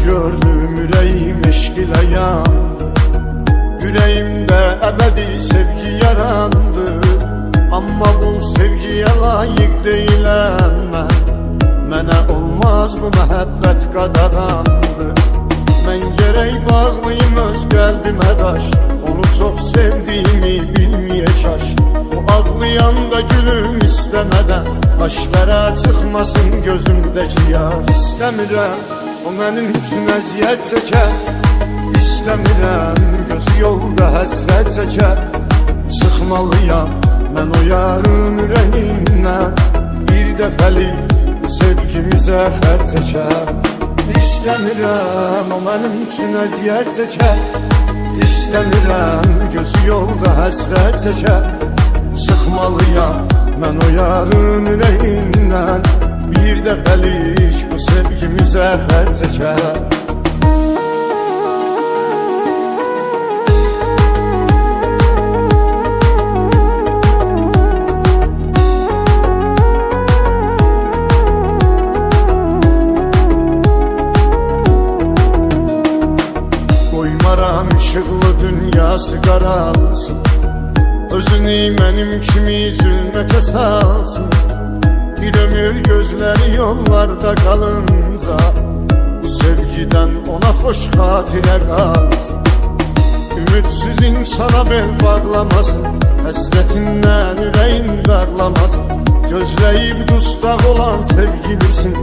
Gördüm yüreğim eşk ile yandı, yüreğimde ebedi sevgi yarandı. Ama bu sevgiye layık değilim ben, mənə olmaz bu məhəbbət qadağandı. Mən gərək bağlıyım öz qəlbimə daş, onu çox sevdiyimi bilməyə çaş. O ağlayanda gülüm istəmədən, aşkara çıxmasın gözümdəki yaş. İstəmirəm o mənim üçün əziyyət çəkər, İstəmirəm gözü yolda həsrət çəkər. Çıxmalıyam mən o yarın ürəyindən, bir dəfəlik bu sevgimizə xət çəkər. İstəmirəm o mənim üçün əziyyət çəkər, İstəmirəm gözü yolda həsrət çəkər. Çıxmalıyam mən o yarın ürəyindən, bir dəfəlik bu sevgimizə xət çəkər. Qoymaram işıqlı dünyası qaralsın, özünü mənim kimi zülmətə salsın. Bir ömür gözləri yollarda qalınca, bu sevgidən ona xoş xatirə qalsın. Ümidsiz insana bel bağlamasın, həsrətindən ürəyin dağlamasın. Gözləyib dustaq olan sevgilisin,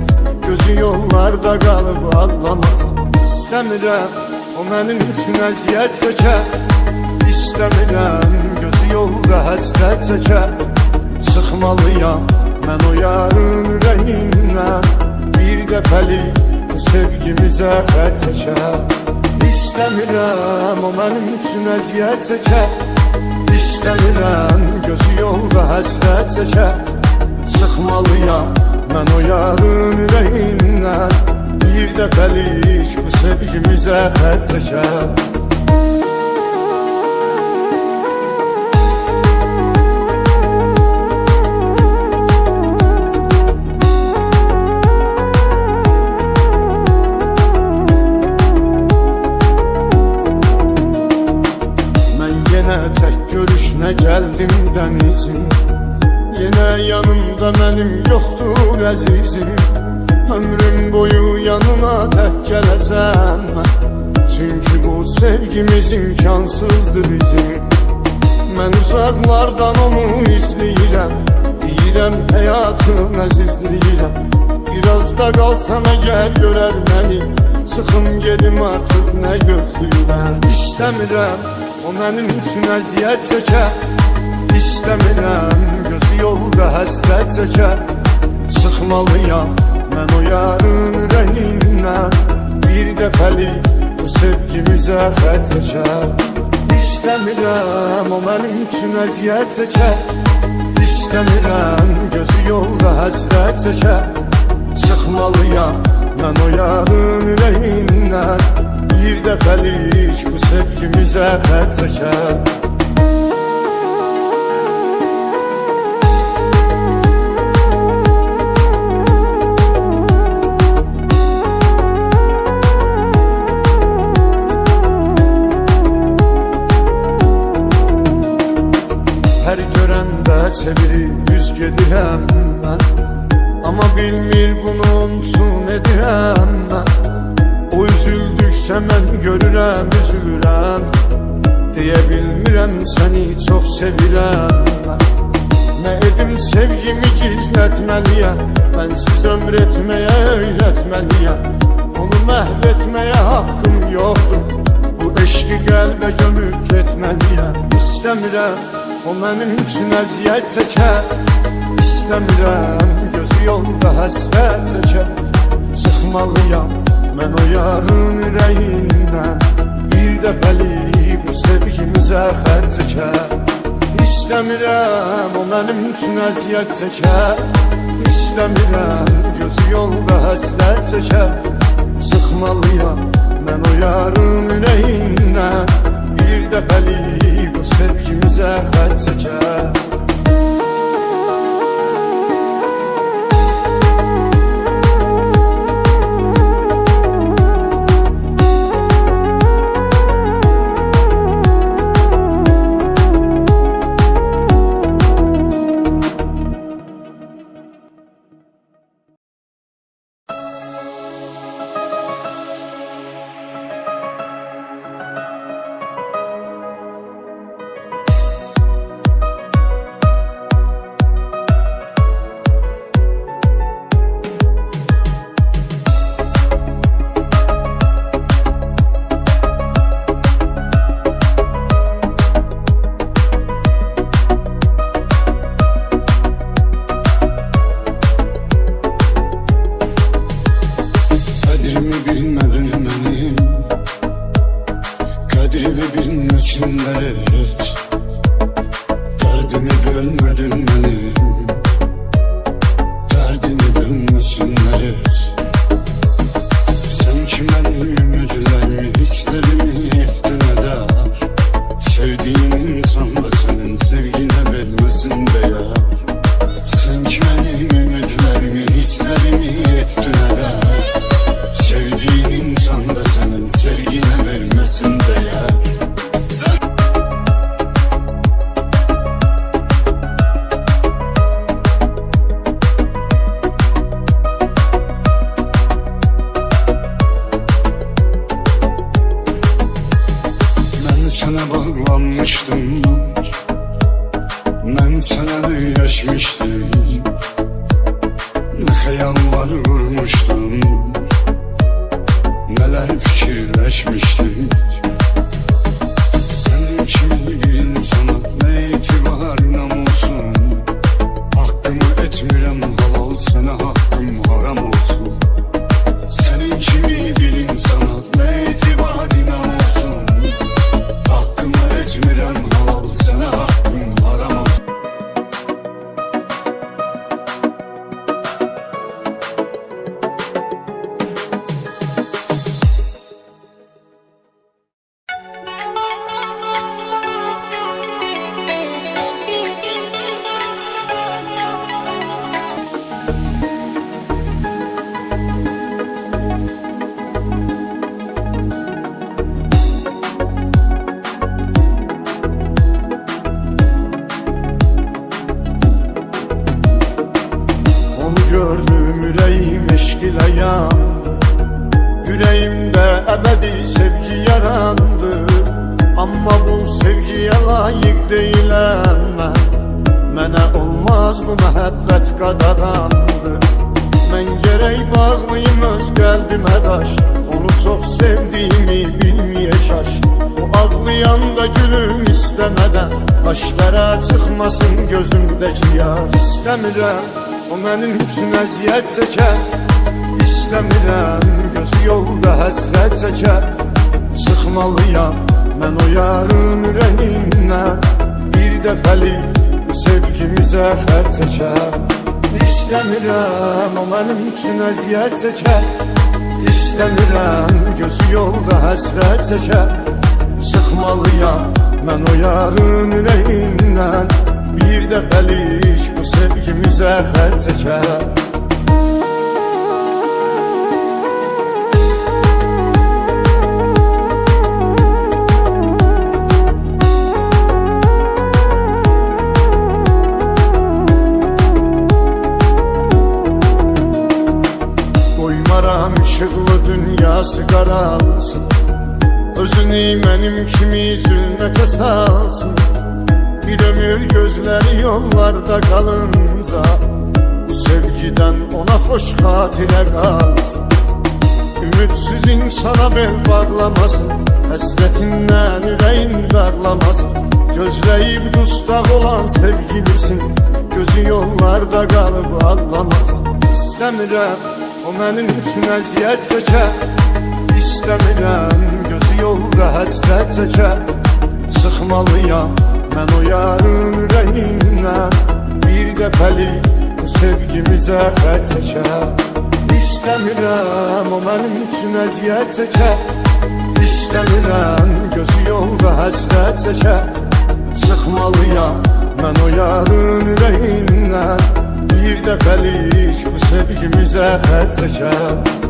gözü yollarda qalıb ağlamasın. İstəmirəm o mənim üçün əziyyət çəkər, İstəmirəm gözü yolda həsrət çəkər. Çıxmalıyam mən o yarın ürəyindən, bir dəfəlik bu sevgimizə xət çəkər. İstəmirəm o mənim üçün əziyyət çəkər, İstəmirəm gözü yolda həsrət çəkər. Çıxmalıyam mən o yarın ürəyindən, bir dəfəlik bu sevgimizə xət çəkər. Tək görüşünə gəldim dənizim, yenə yanımda mənim yoxdur əzizim. Ömrüm boyu yanına tək gələcəm mən, çünki bu sevgimiz imkansızdır bizim. Mən uzaqlardan onu izləyirəm, deyirəm həyatım əzizləyirəm. Biraz da qalsam əgər görər məni, çıxım gedim artıq nə gözləyirəm. İstəmirəm o mənim üçün əziyyət çəkər, İstəmirəm gözü yolda həsrət çəkər. Çıxmalıyam mən o yarın ürəyindən, bir dəfəlik bu sevgimizə xət çəkər. İstəmirəm o mənim üçün əziyyət çəkər, İstəmirəm gözü yolda həsrət çəkər. Çıxmalıyam mən o yarın ürəyindən, bir dəfəlik bu sevgimizə xət çəkər. Hər görəndə çevirib yüz gedirəm mən, amma bilmir bunu unutun edirəm mən. O üzüldükcə mən görürəm, üzülürəm, deyə bilmirəm səni çox sevirəm mən. Nə edim sevgimi gizlətməliyəm, mənsiz ömr etməyə öyrətməliyəm. Onu məhv etməyə haqqım yoxdur, bu eşqi qəlbə gömüb getməliyəm. İstəmirəm o mənim üçün əziyyət çəkər, İstəmirəm gözü yolda həsrət çəkər. Çıxmalıyam mən o yarın ürəyindən, bir dəfəlik bu sevgimizə xət çəkər. İstəmirəm o mənim üçün əziyyət çəkər. İstəmirəm gözü yolda həsrət çəkər. Sıxmalıyam mən o yarın ürəyindən, bir dəfəlik bu sevgimizə xətt çəkər. Kaderimi bilmedin benim, kaderimi bilmesinler hiç. Derdimi bilmedin benim, derdini bilmesinler hiç. Sen ki benim ümitlerimi, hislerimi yıktın eder. Sevdiğin insan da senin sevgine vermesin değer. Sen ki benim ümitlerimi, hislerimi yıktın eder. Sevdiğin insan da senin sevgine vermesin değer. Ben sana bağlanmıştım, ben sana birleşmiştim. Ne hayallar kurmuştum, neler fikirleşmiştim. Senin kimi bir insana ne itibar namusun. Hakkımı etmirem halal, sana hakkım haram olsun. Senin kimi bir insana ne itibar namusun. Hakkımı etmirem halal, sana hakkım haram olsun. Gördüm yüreğim eşk ile yandı. Yüreğimde ebedi sevgi yarandı. Ama bu sevgiye layık değilim ben. Mənə olmaz bu məhəbbət qadağandı. Mən gərək bağlıyım öz qəlbimə daş. Onu çox sevdiyimi bilməyə çaş. O ağlayanda gülüm istəmədən, aşkara çıxmasın gözümdəki yaş. İstəmirəm o mənim üçün əziyyət çəkər. İstəmirəm gözü yolda həsrət çəkər. Sıxmalıyam mən o yarın ürəyindən, bir dəfəlik bu sevgimizə xətt çəkər. İstəmirəm o mənim üçün əziyyət çəkər. İstəmirəm gözü yolda həsrət çəkər. Sıxmalıyam mən o yarın ürəyindən, bir dəfəlik bu sevgimizə xətt çəkər. Qoymaram işıqlı dünyası qaralsın, özünü mənim kimi zülmətə salsın. Bir ömür gözləri yollarda qalınca, bu sevgidən ona xoş xatirə qalsın. Ümidsiz insana bel bağlamasın, həsrətindən ürəyin darlamasın. Gözləyib dustaq olan sevgilisin, gözü yollarda qalıb ağlamasın. İstəmirəm o mənim üçün əziyyət çəkər. İstəmirəm gözü yolda həsrət çəkər. Sıxmalıyam mən o yarın ürəyindən bir dəfəlik bu sevgimizə xət çəkər. İstəmirəm o mənim üçün əziyyət çəkər, İstəmirəm gözü yolda həsrət çəkər. Sıxmalıyam mən o yarın ürəyindən bir dəfəlik bu sevgimizə xət çəkər.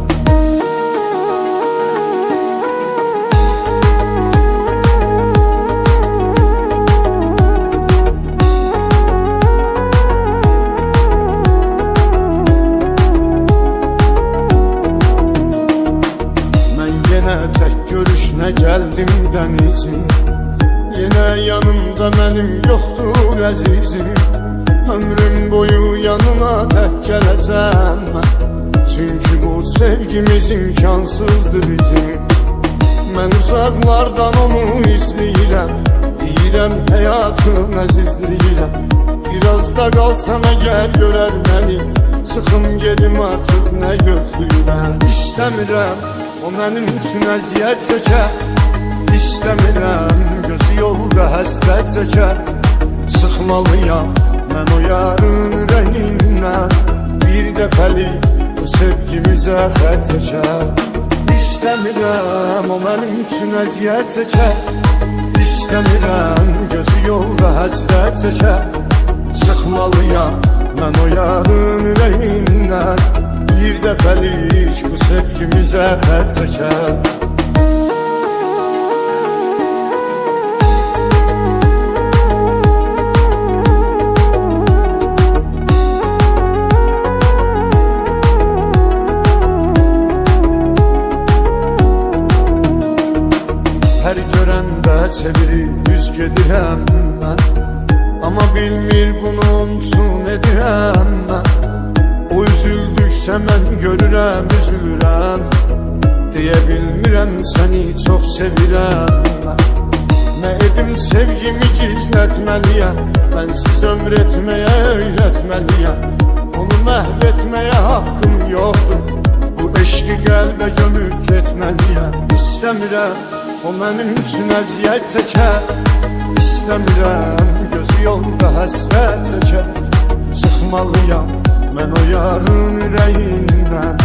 Tək görüşünə gəldim dənizim, yenə yanımda mənim yoxdur əzizim. Ömrüm boyu yanına tək gələcəm mən, çünki bu sevgimiz imkansızdır bizim. Mən uzaqlardan onu izləyirəm, deyirəm həyatım əzizləyirəm. Biraz da qalsam əgər görər məni, çıxım gedim artıq nə gözləyirəm. İstəmirəm o mənim üçün əziyyət çəkər, İstəmirəm gözü yolda həsrət çəkər. Sıxmalıyam mən o yarın ürəyindən bir dəfəlik bu sevgimizə xət çəkər. İstəmirəm o mənim üçün əziyyət çəkər, İstəmirəm gözü yolda həsrət çəkər. Sıxmalıyam mən o yarın ürəyindən bir dəfəlik bu sevgimizə xət çəkər. Hər görəndə çevirib üz gedirəm mən, amma bilmir bunu unutun edirəm mən. O üzüldükcə mən görürəm, üzülürəm, deyə bilmirəm səni çox sevirəm mən. Nə edim sevgimi gizlətməliyəm, mənsiz ömr etməyə öyrətməliyəm. Onu məhv etməyə haqqım yoxdur, bu eşqi qəlbə gömüb getməliyəm. İstəmirəm o mənim üçün əziyyət çəkər, İstəmirəm gözü yolda həsrət çəkər. Sıxmalıyam mən o yarın ürəyindən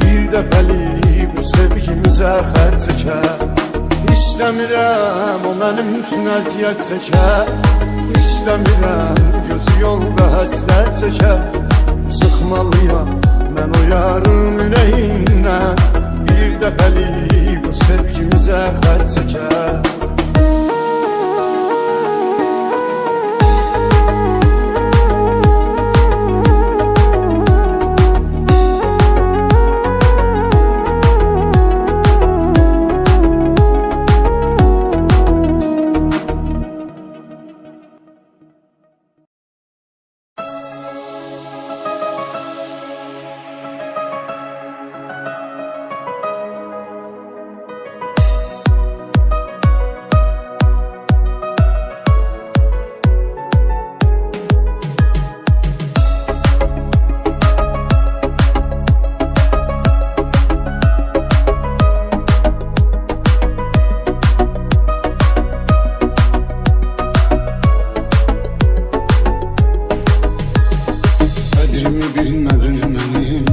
bir dəfəlik bu sevgimizə xət çəkər. İstəmirəm o mənim üçün əziyyət çəkər, İstəmirəm gözü yolda həsrət çəkər. Sıxmalıyam mən o yarın ürəyindən bir dəfəlik bu sevgimizə xət çəkər. Qədrimi bilmədin mənim,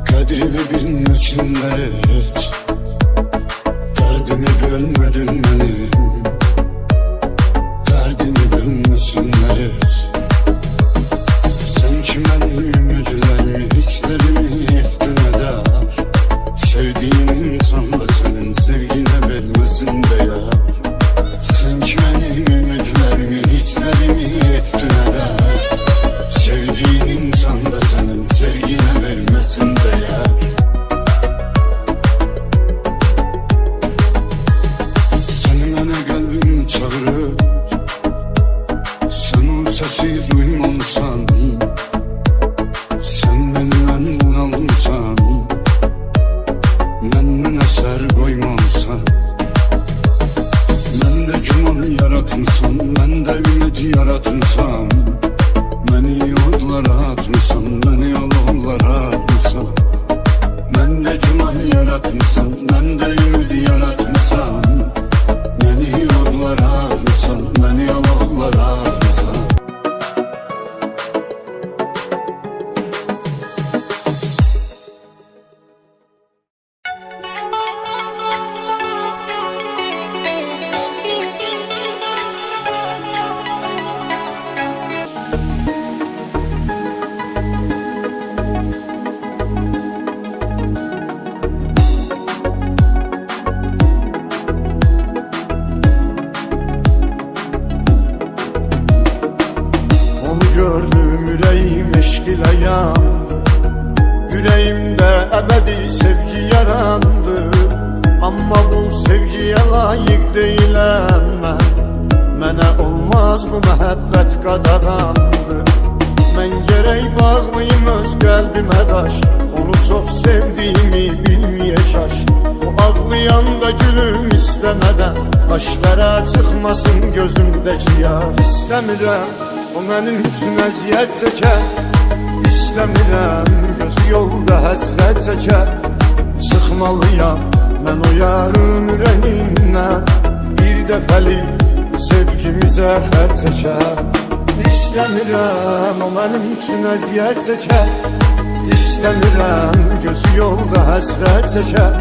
qədrimi bilməsinlər heç. Dərdimi bölmədin mənim, dərdini bölməsinlər heç. Sən ki mənim ümidlərimi, hisslərimi yıxdın ədər. Sevdiyin insan da sənin sevginə verməsin dəyər. Sən ki mənim ümidlərimi, hisslərimi yıxdın ədər. Sevdiğin insan da senin sevgine vermesin değer. Seni mənə qəlbim çağırır, sen o sesi duymamışsan. Sen məndən bunalmışsan, məndən əsər qoymamışsan. Məndə güman yaratmışsan, məndə ümid yaratmışsan. Məni yollara atmışsan, məni yollara atmışsan. Məndə güman yaratmışsan, məndə ümid yaratmışsan. Məni yollara atmışsan. eşq ilə yandı. Yüreğimdə əbədi sevgi yarandı. Amma bu sevgiyə layiq deyiləm mən. Mənə olmaz bu məhəbbət qadağandı. Mən gərək bağlayım öz qəlbimə daş. Onu çox sevdiyimi bilməyə çaş. O ağlayanda gülüm istəmədən başlara çıxmasın gözümdəki yaş. İstəmirəm o mənim üçün əziyyət çəkər. İstəmirəm gözü yolda həsrət çəkər. Çıxmalıyam mən o yarın ürəyindən. Bir dəfəlik sevgimizə xət çəkər. İstəmirəm o mənim üçün əziyyət çəkər. İstəmirəm gözü yolda həsrət çəkər.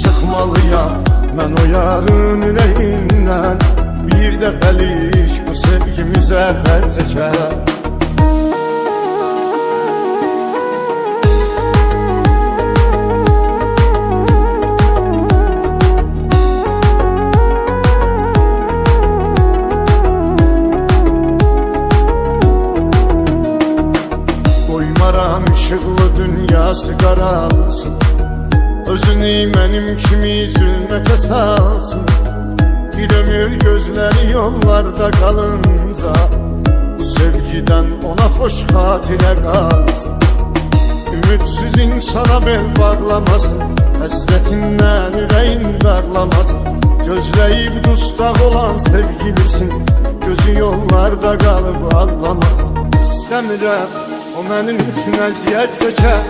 Çıxmalıyam mən o yarın ürəyindən. Bir dəfəlik bu sevgimizə xət çəkər. Işıqlı dünyası qaralsın. Özünü mənim kimi zülmətə salsın. Bir ömür gözləri yollarda qalınca bu sevgidən ona xoş xatirə qalsın. Ümidsiz insana bel bağlamasın. Həsrətindən ürəyin dağlamasın. Gözləyib dustaq olan sevgilisin. Gözü yollarda qalıb ağlamasın. İstəmirəm o mənim üçün əziyyət çəkər.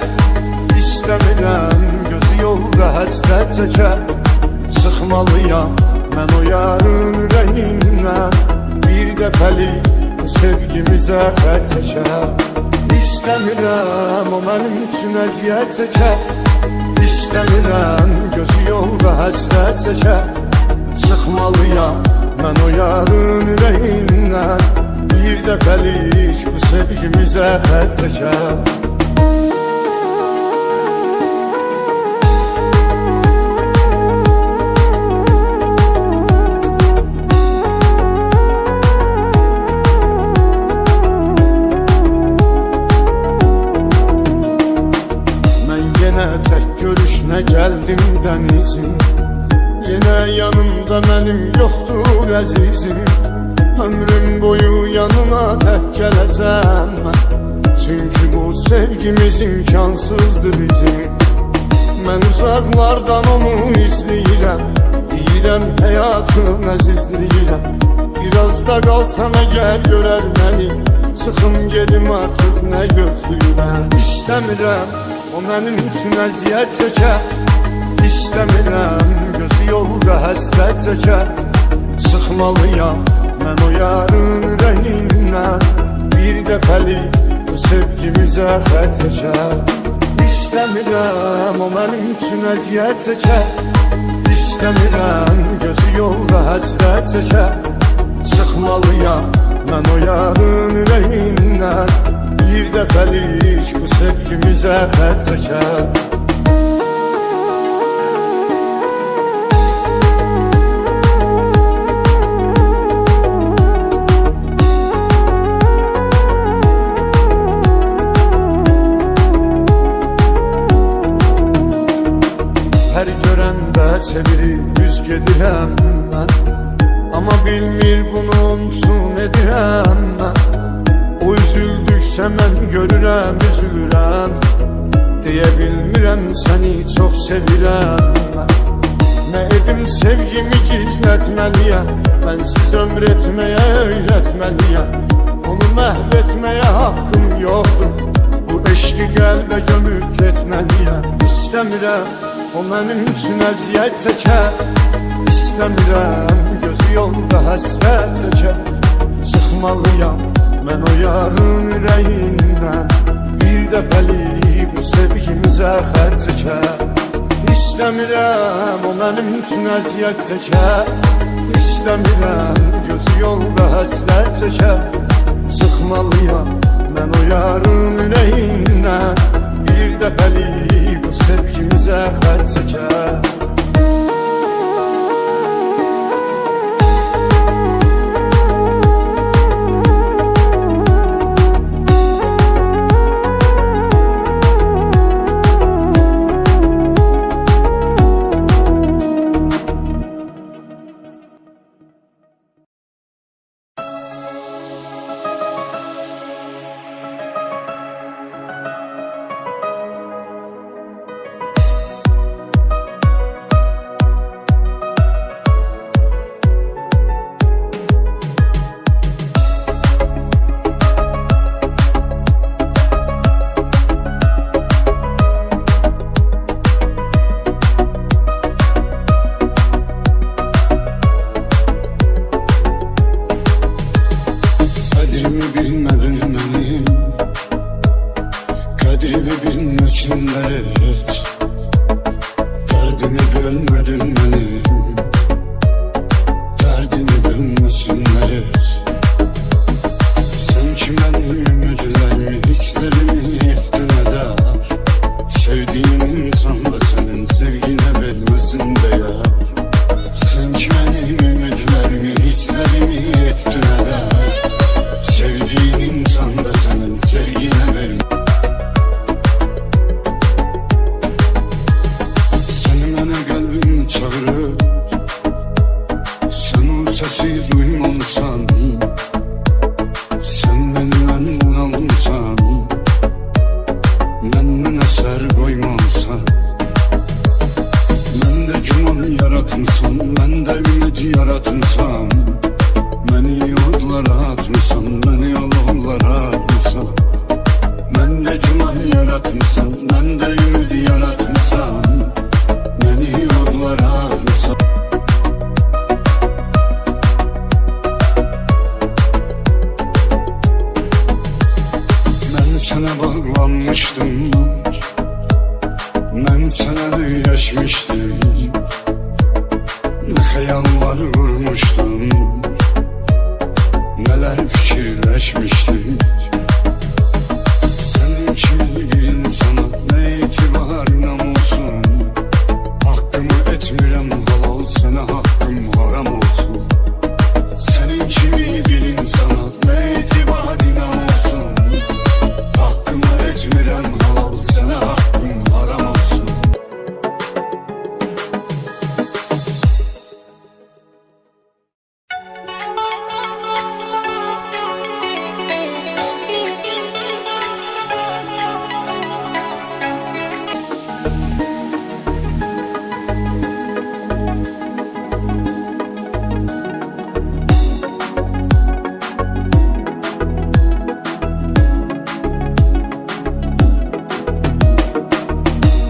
İstəmirəm gözü yolda həsrət çəkər. Çıxmalıyam mən o yarın ürəyindən. Bir dəfəlik bu sevgimizə xət çəkər. İstəmirəm o mənim üçün əziyyət çəkər. İstəmirəm gözü yolda həsrət çəkər. Çıxmalıyam mən o yarın ürəyindən. Bir dəfəlik bu sevgimizə xət çəkər. Mən yenə tək görüşünə gəldim dənizim. Yenə yanımda mənim yoxdur əzizim. Ömrüm boyu yanına tək gələcəm mən. Çünki bu sevgimiz imkansızdır bizim. Mən uzaqlardan onu izləyirəm. Deyirəm həyatım əzizləyirəm. Biraz da qalsam əgər görər məni. Çıxım gedim artıq nə gözləyirəm. İstəmirəm o mənim üçün əziyyət çəkər. İstəmirəm gözü yolda həsrət çəkər. Çıxmalıyam mən o yarın ürəyindən. Bir dəfəlik bu sevgimizə xət çəkər. İstəmirəm o mənim üçün əziyyət çəkər. İstəmirəm gözü yolda həsrət çəkər. Çıxmalıyam mən o yarın ürəyindən. Bir dəfəlik bu sevgimizə xət çəkər. Hər görəndə çevirib yüz gedirəm mən. Amma bilmir bunu unutun edirəm mən. O üzüldükcə mən görürəm, üzülürəm. Deyə bilmirəm səni çox sevirəm mən. Nə edim sevgimi gizlətməliyəm. Mənsiz ömr etməyə öyrətməliyəm. Onu məhv etməyə haqqım yoxdur. Bu eşqi qəlbə gömüb getməliyəm. İstəmirəm o mənim üçün əziyyət çəkər. İstəmirəm gözü yolda həsrət çəkər. Çıxmalıyam mən o yarın ürəyindən. Bir dəfəlik bu sevgimizə xət çəkər. İstəmirəm o mənim üçün əziyyət çəkər. İstəmirəm gözü yolda həsrət çəkər. Çıxmalıyam mən o yarın ürəyindən. Bir dəfəlik bu sevgimizə xət çəkər. Qədrimi bilmədin mənim, qədrimi bilməsinlər heç. Dərdimi bilmədin mənim, dərdini bilməsinlər heç. Sən ki mənim ümidlərimi, hisslərimi etdin ədər. Sevdiğim insan da senin sevgine vermesin değer. Sen ki benim ümidlerimi, hislerimi ettin eder. Sevdiğin insan da senin sevgine vermesin. Seni mənə qəlbim çağırır, sen o sesi duymamsan. Sen məndən alınsan, məndən əsər qoymamsan. Mən də güman yaratmısan, mən də ümid yaratmısan. Məni yollara atmısan, məni alovlara atmısan. Mən də güman yaratmısan, mən də ümid yaratmısan. Məni yollara atmısan. Mən sənə bağlanmışdım, mən sənə öyrəşmişdim. Nə xəyallar qurmuşdum, nələr fikirləşmişdim. Sənin kimi bir insana nə etibar namusun. Haqqımı etmirəm halal, sənə haqqım haram olsun. Sənin kimi bir insana nə etibar namusun. Haqqımı etmirəm halal, sənə haqqım haram olsun.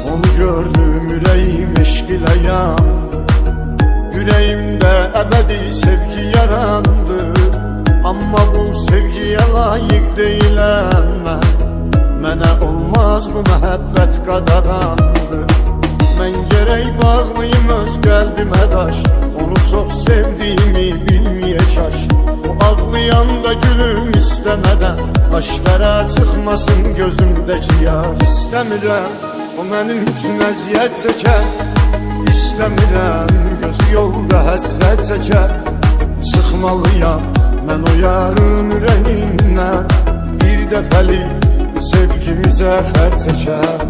Onu gördüm, yüreğim eşq ilə yandı. Yüreğimdə əbədi sevgi yarandı. Amma bu sevgiyə layiq deyiləm mən. Mənə olmaz bu məhəbbət qadağandı. Mən gərək bağlıyım öz qəlbimə daş. Onu çox sevdiyimi bilməyə çaş. O ağlayanda gülüm istəmədən, başlara çıxmasın gözümdəki yaş. İstəmirəm o mənim üçün əziyyət çəkər. İstəmirəm gözü yolda həsrət çəkər. Çıxmalıyam mən o yarın ürəyindən. Bir dəfəlik bu sevgimizə xət çəkər.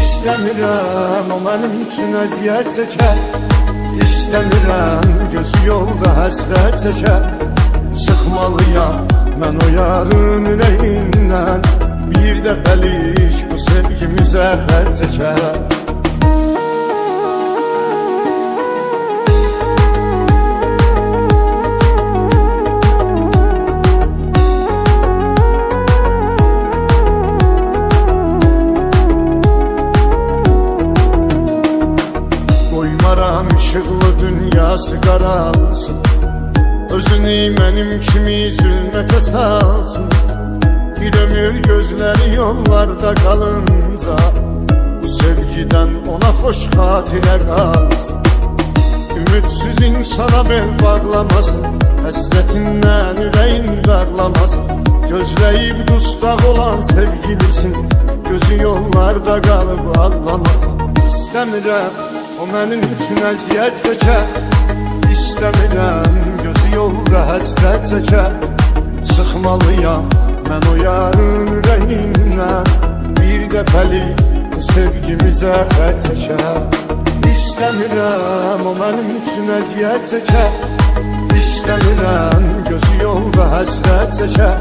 İstəmirəm o mənim üçün əziyyət çəkər. İstəmirəm gözü yolda həsrət çəkər. Çıxmalıyam mən o yarın ürəyindən. Bir dəfəlik bu sevgimizə xət çəkər. Qoymaram işıqlı dünyası qaralsın. Özünü mənim kimi zülmətə salsın. Bir ömür gözləri yollarda qalınca, bu sevgidən ona xoş xatirə qalsın. Ümidsiz insana bel bağlamasın, həsrətindən ürəyin dağlamasın. Gözləyib dustaq olan sevgilisin, gözü yollarda qalıb ağlamasın. İstəmirəm o mənim üçün əziyyət çəkər. İstəmirəm gözü yolda həsrət çəkər. Çıxmalıyam mən o yarın ürəyindən. Bir dəfəlik bu sevgimizə xət çəkər. İstəmirəm o mənim üçün əziyyət çəkər. İstəmirəm gözü yolda həsrət çəkər.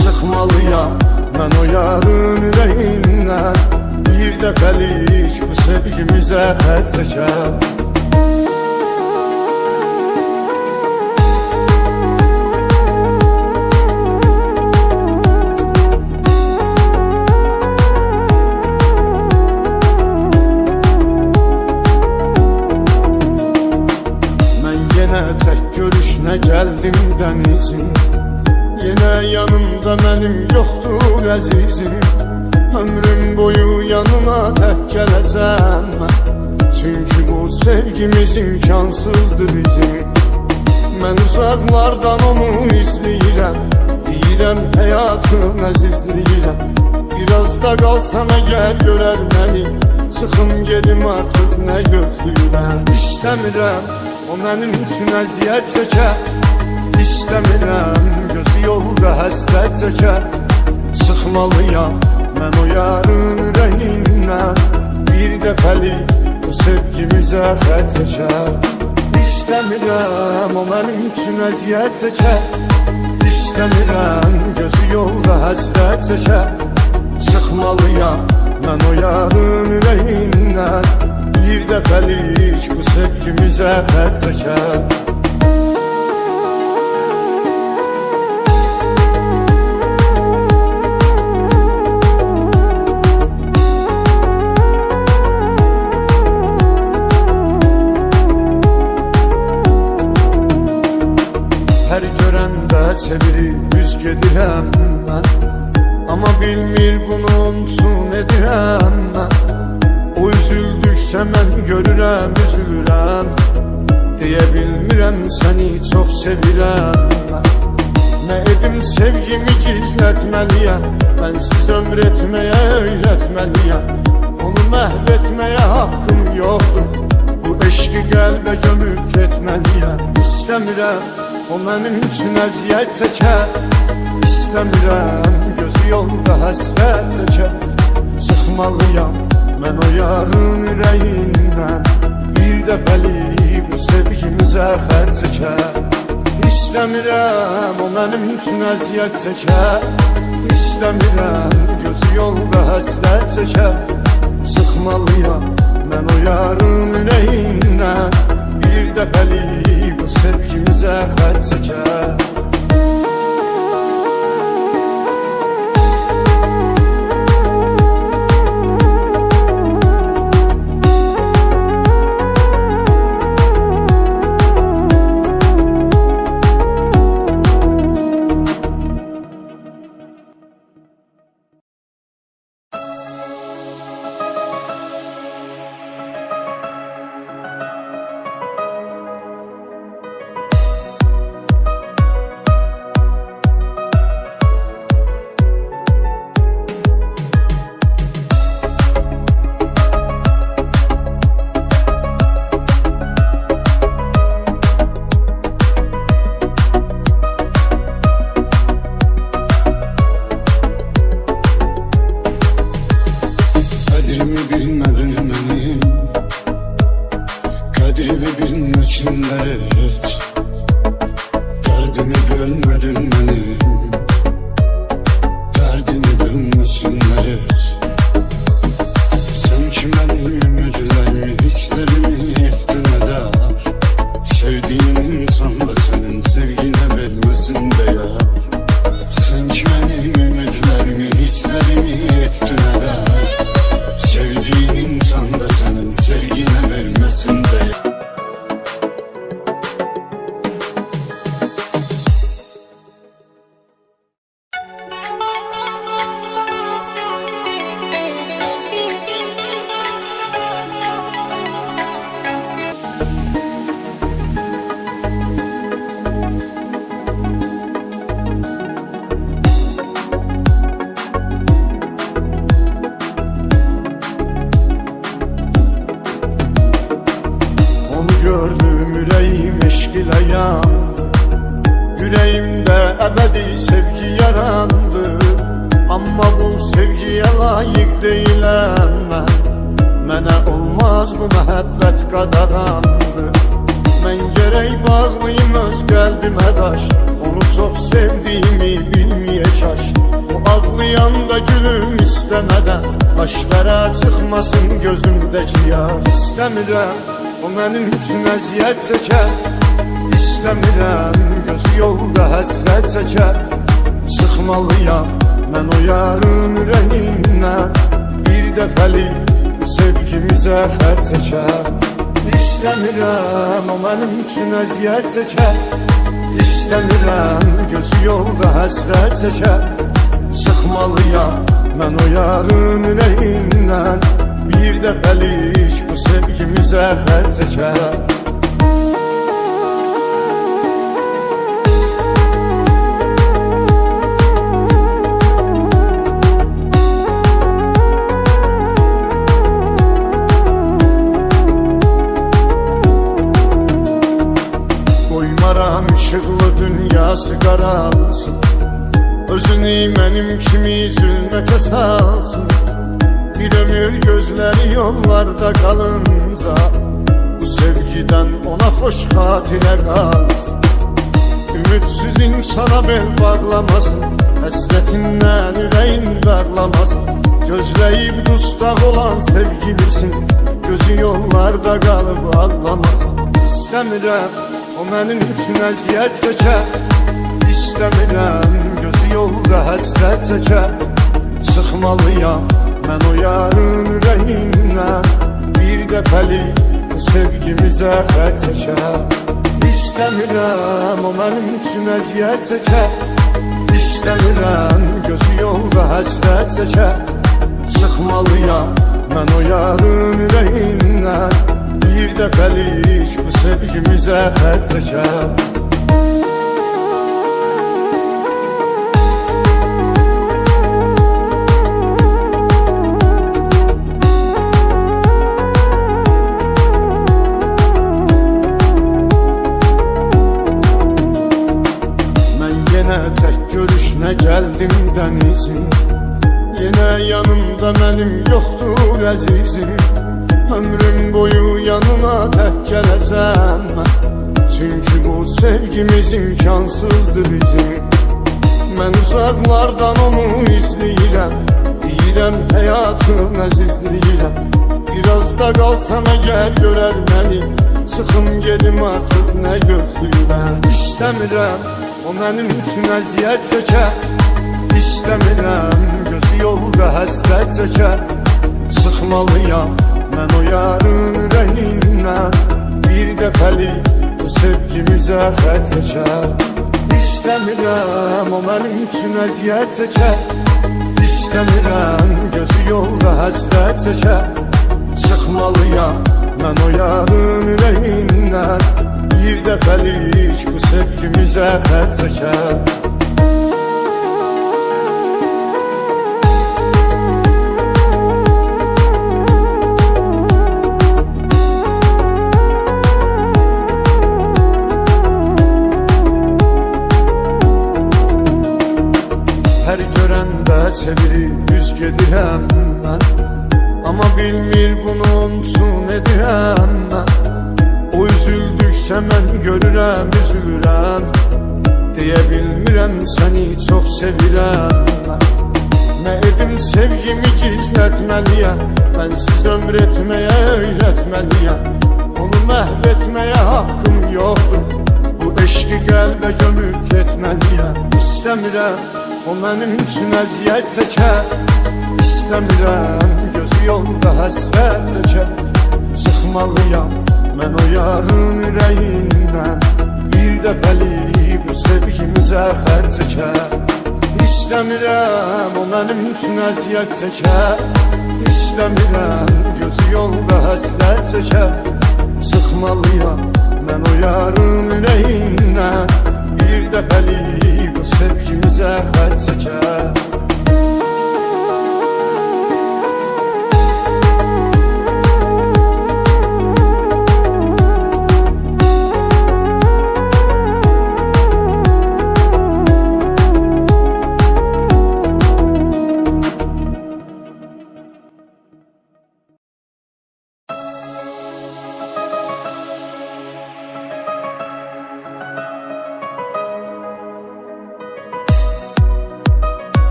Çıxmalıyam mən o yarın ürəyindən. Bir dəfəlik bu sevgimizə xət çəkər. Yenə tək görüşünə gəldim dənizin. Yenə Yanımda mənim yoxdur əzizim, ömrüm boyu yanına tək gələcəm mən. Çünki bu sevgimiz imkansızdır bizim. Mən uzaqlardan onu izləyirəm, deyirəm həyatım əzizləyirəm. Biraz da qalsam əgər görər məni, çıxım gedim artıq nə gözləyirəm. İstəmirəm o mənim üçün əziyyət çəkər, İstəmirəm gözü yolda həsrət çəkər. Sıxmalıyam mən o yarın ürəyindən, bir dəfəlik bu sevgimizə xət çəkər. İstəmirəm o mənim üçün əziyyət çəkər, İstəmirəm gözü yolda həsrət çəkər. Sıxmalıyam mən o yarın ürəyindən, bir dəfəlik bu sevgimizə xət çəkər. Hər görəndə çevirib üz gedirəm mən, amma bilmir bunu unutun edirəm mən. O üzüldükcə mən görürəm, üzülürəm, deyə bilmirəm səni çox sevirəm mən. Nə edim sevgimi gizlətməliyəm, mənsiz ömr etməyə öyrətməliyəm. Onu məhv etməyə haqqım yoxdur, bu eşqi qəlbə gömüb getməliyəm. İstəmirəm o mənim üçün əziyyət çəkər, İstəmirəm gözü yolda həsrət çəkər. Sıxmalıyam mən o yarın ürəyindən, bir dəfəlik bu sevgimizə xət çəkər. İstəmirəm o mənim üçün əziyyət çəkər, İstəmirəm gözü yolda həsrət çəkər. Sıxmalıyam mən o yarın ürəyindən, bir dəfəlik bu sevgimizə xət çəkər. Qədrimi bilmədin mənim, qədrimi bilməsinlər heç. Dərdini bölmədin mənim, dərdini bilməsinlər heç. Sən ki mənim ümidlərimi, hisslərimi etdin ədər. Sevdiyin insan da sənin sevginə verməsin dəyər. Sən ki mənim ümidlərimi, hisslərimi etdin ədər. Sevdiğin insan da senin sevgine vermesin de. Gördüm yüreğim eşq ilə yandı, yüreğimdə əbədi sevgi yarandı. Amma bu sevgiyə layiq deyiləm mən, mənə olmaz bu məhəbbət qadağandı. Mən gərək bağlıyım öz qəlbimə daş, onu çox sevdiyimi bilməyə çaş. O ağlayanda gülüm istəmədən, aşkara çıxmasın gözümdəki yaş. İstəmirəm o mənim üçün əziyyət çəkər, İstəmirəm gözü yolda həsrət çəkər. Sıxmalıyam mən o yarın ürəyindən, bir dəfəlik bu sevgimizə xət çəkər. İstəmirəm o mənim üçün əziyyət çəkər, İstəmirəm gözü yolda həsrət çəkər. Çıxmalıyam mən o yarın ürəyindən, bir dəfəlik bu sevgimizə xət çəkər. Işıqlı dünyası qaralsın, özünü mənim kimi zülmətə salsın. Bir ömür gözləri yollarda qalınca, bu sevgidən ona xoş xatirə qalsın. Ümidsiz insana bel bağlamasın, həsrətindən ürəyin dağlamasın. Gözləyib dustaq olan sevgilisin, gözü yollarda qalıb ağlamasın. İstəmirəm o mənim üçün əziyyət çəkər. İstəmirəm gözü yolda həsrət çəkər. Sıxmalıyam mən o yarın ürəyindən, bir dəfəlik bu sevgimizə xət çəkər. İstəmirəm o mənim üçün əziyyət çəkər. İstəmirəm gözü yolda həsrət çəkər. Sıxmalıyam mən o yarın ürəyindən, bir dəfəlik bu sevgimizə xət çəkər. Mən yenə tək görüşünə gəldim dənizim, yenə yanımda mənim yoxdur əzizim. Ömrüm boyu yanına tək gələcəm mən, çünki bu sevgimiz imkansızdır bizim. Mən uzaqlardan onu izləyirəm, deyirəm həyatım əzizləyirəm. Biraz da qalsam əgər görər məni, çıxım gedim artıq nə gözləyirəm. İstəmirəm o mənim üçün əziyyət çəkər. İstəmirəm gözü yolda həsrət çəkər. Sıxmalıyam mən o yarın ürəyindən, bir dəfəlik bu sevgimizə xət çəkər. İstəmirəm o mənim üçün əziyyət çəkər. İstəmirəm gözü yolda həsrət çəkər. Sıxmalıyam mən o yarın ürəyindən, bir dəfəlik bu sevgimizə xət çəkər. Hər görəndə çevirib üz gedirəm mən, amma bilmir bunu unutun edirəm mən. O üzüldükcə mən görürəm, üzülürəm, deyə bilmirəm səni çox sevirəm mən. Nə edim sevgimi gizlətməliyəm, mənsiz ömr etməyə öyrətməliyəm. Onu məhv etməyə haqqım yoxdur, bu eşqi qəlbə gömüb getməliyəm. İstəmirəm o mənim üçün əziyyət çəkər. İstəmirəm gözü yolda həsrət çəkər. Sıxmalıyam mən o yarın ürəyindən, bir dəfəlik bu sevgimizə xət çəkər. İstəmirəm o mənim üçün əziyyət çəkər. İstəmirəm gözü yolda həsrət çəkər. Sıxmalıyam mən o yarın ürəyindən, bir dəfəlik bu sevgimizə xət çəkər.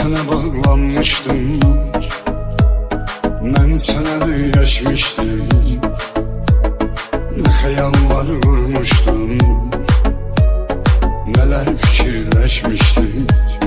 sənə bağlanmışdım, mən sənə öyrəşmişdim, nə xəyallar qurmuşdum, nələr fikirləşmişdim.